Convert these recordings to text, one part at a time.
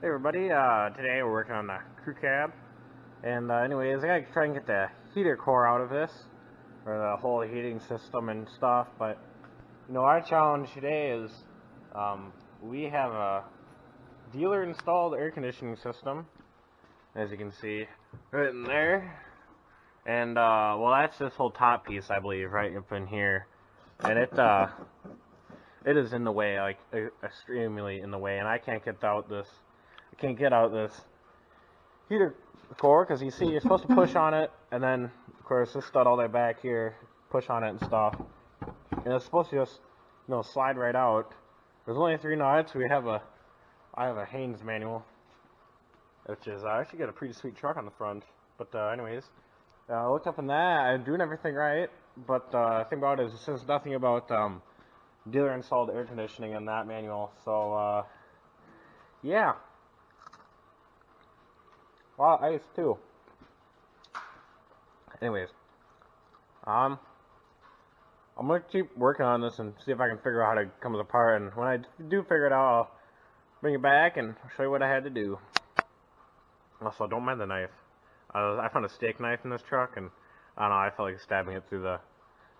Hey everybody, today we're working on the crew cab, and anyways, I gotta try and get the heater core out of this, or the whole heating system and stuff, but, our challenge today is, we have a dealer installed air conditioning system, as you can see, right in there, and, well, that's this whole top piece, I believe, right up in here, and it is in the way, like, extremely in the way, and I can't get out this heater core, because you see you're supposed to push on it, and then of course this stud all the way back here, push on it and stuff, and it's supposed to just slide right out. There's only 3 nuts. I have a Haynes manual, which is I actually got a pretty sweet truck on the front, but anyways, I looked up in that, I'm doing everything right, but the thing about it is it says nothing about dealer installed air conditioning in that manual, so yeah. A lot of ice too. Anyways, I'm gonna keep working on this and see if I can figure out how it comes apart. And when I do figure it out, I'll bring it back and show you what I had to do. Also, don't mind the knife. I found a steak knife in this truck, and I don't know. I felt like stabbing it through the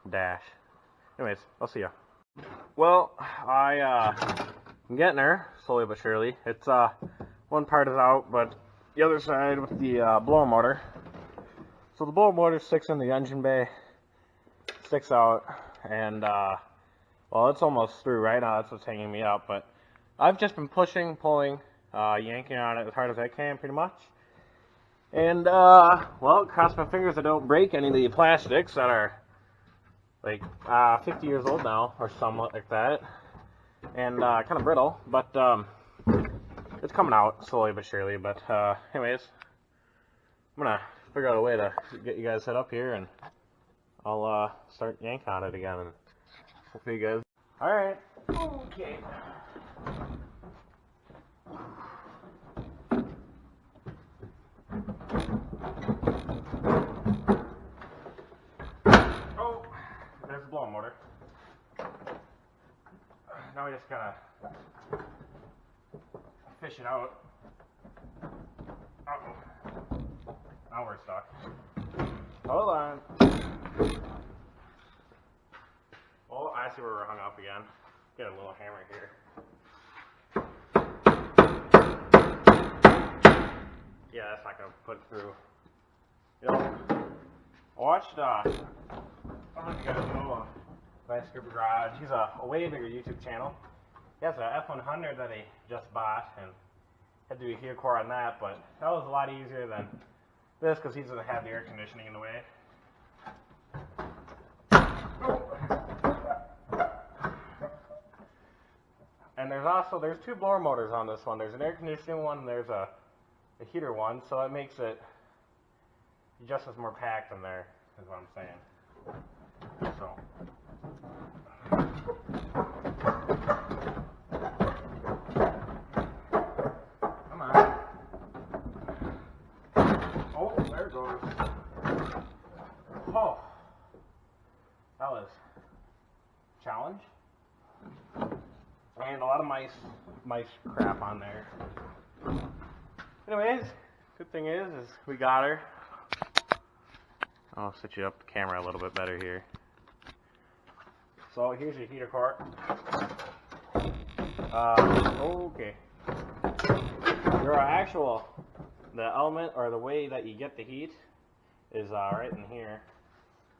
dash. Anyways, I'll see ya. Well, I'm getting there slowly but surely. It's one part is out, but the other side with the blower motor. So the blower motor sticks in the engine bay, sticks out, and well, it's almost through right now. That's what's hanging me up. But I've just been pushing, pulling, yanking on it as hard as I can, pretty much. And well, cross my fingers I don't break any of the plastics that are like 50 years old now, or somewhat like that, and kind of brittle. But it's coming out slowly but surely, but anyways, I'm gonna figure out a way to get you guys set up here, and I'll start yanking on it again, and hopefully you guys. Alright, okay. Oh, there's the blower motor. Now we just gotta fish it out. Uh-oh. Now we're stuck. Hold on. Oh, I see where we're hung up again. Get a little hammer here. Yeah, that's not gonna put through. I watched, I don't know if you guys know, Vice Grip Garage. He's a way bigger YouTube channel. He has a F-100 that he just bought, and had to do a heater core on that, but that was a lot easier than this because he doesn't have the air conditioning in the way. And there's 2 blower motors on this one. There's an air conditioning one and there's a heater one, so it makes it just as more packed in there, is what I'm saying. So come on. Oh, there it goes. Oh, that was a challenge. And a lot of mice crap on there. Anyways, good thing is we got her. I'll set you up the camera a little bit better here. So here's your heater core. Okay. The element or the way that you get the heat is right in here.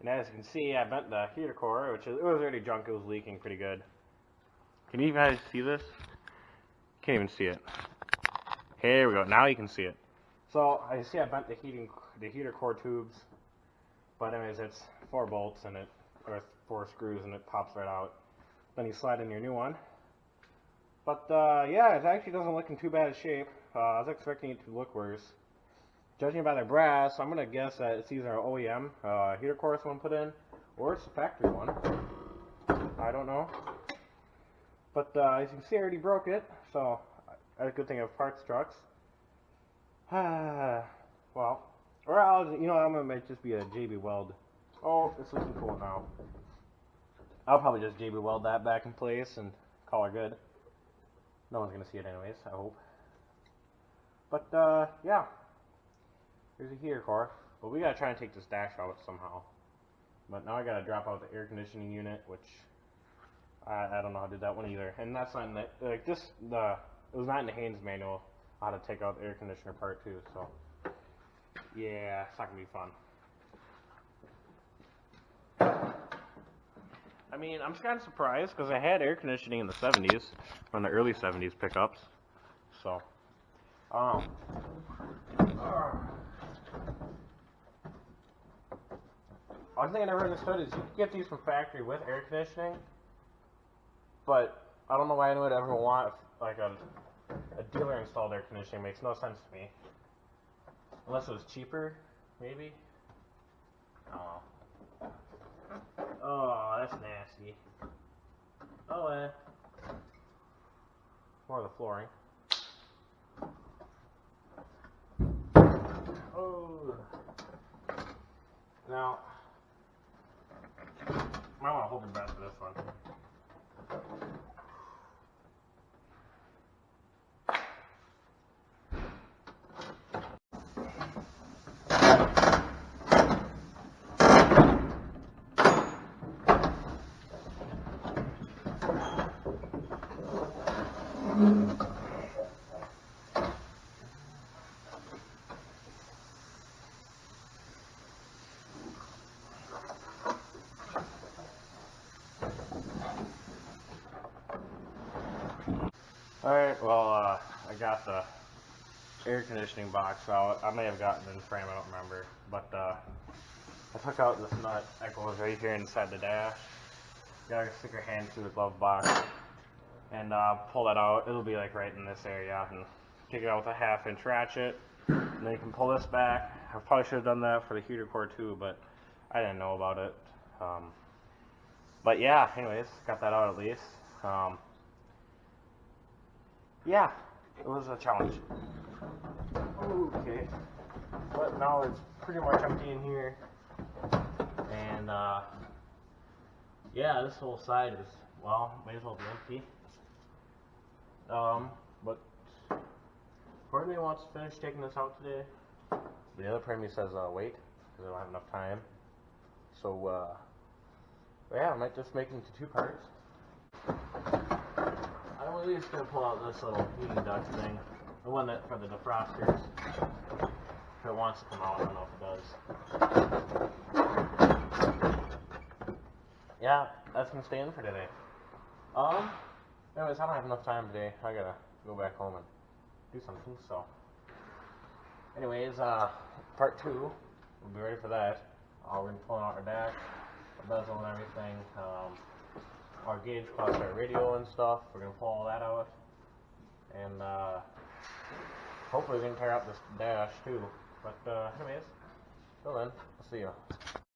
And as you can see, I bent the heater core, it was already junk. It was leaking pretty good. Can you guys see this? Can't even see it. Here we go. Now you can see it. So I see I bent the heater core tubes, but anyways, it's 4 bolts and or 4 screws, and it pops right out. Then you slide in your new one. But yeah, it actually doesn't look in too bad a shape. I was expecting it to look worse. Judging by the brass, I'm gonna guess that it's either an OEM heater core someone put in, or it's a factory one. I don't know. But as you can see, I already broke it, so that's a good thing of parts trucks. Well, or I'm gonna make just be a JB weld. Oh, this isn't cool now. I'll probably just JB weld that back in place and call her good. No one's gonna see it anyways, I hope. But, yeah. Here's a heater core. But we gotta try and take this dash out somehow. But now I gotta drop out the air conditioning unit, which I don't know how to do that one either. And that's not in the, like, it was not in the Haynes manual how to take out the air conditioner part too, so. Yeah, it's not gonna be fun. I mean, I'm kind of surprised because I had air conditioning in the 70s, from the early 70s pickups. So, one thing I never understood is you can get these from factory with air conditioning, but I don't know why anyone would ever want like a dealer installed air conditioning. It makes no sense to me. Unless it was cheaper, maybe. Oh. Oh, that's nasty. Oh, more of the flooring. Oh. Now, I want to hold your breath for this one. Alright, well, I got the air conditioning box out. I may have gotten it in frame, I don't remember. But, I took out this nut that goes right here inside the dash. You gotta stick your hand through the glove box and pull that out. It'll be like right in this area. And take it out with a 1/2-inch ratchet. And then you can pull this back. I probably should have done that for the heater core too, but I didn't know about it. But yeah, anyways, got that out at least. Yeah, it was a challenge. Okay, but now it's pretty much empty in here, and yeah, this whole side is, well, may as well be empty. But part of me wants to finish taking this out today. The other part of me says wait, because I don't have enough time. So yeah, I might just make it into 2 parts. I'm at least going to pull out this little heating duct thing. The one that for the defrosters. If it wants to come out, I don't know if it does. Yeah, that's going to stay in for today. Anyways, I don't have enough time today. I gotta go back home and do something, so. Anyways, part 2, we'll be ready for that. We're going to pull out our dash, our bezel and everything. Our gauge plus our radio and stuff. We're going to pull all that out. And hopefully we can tear out this dash too. But anyways, till then, I'll see you.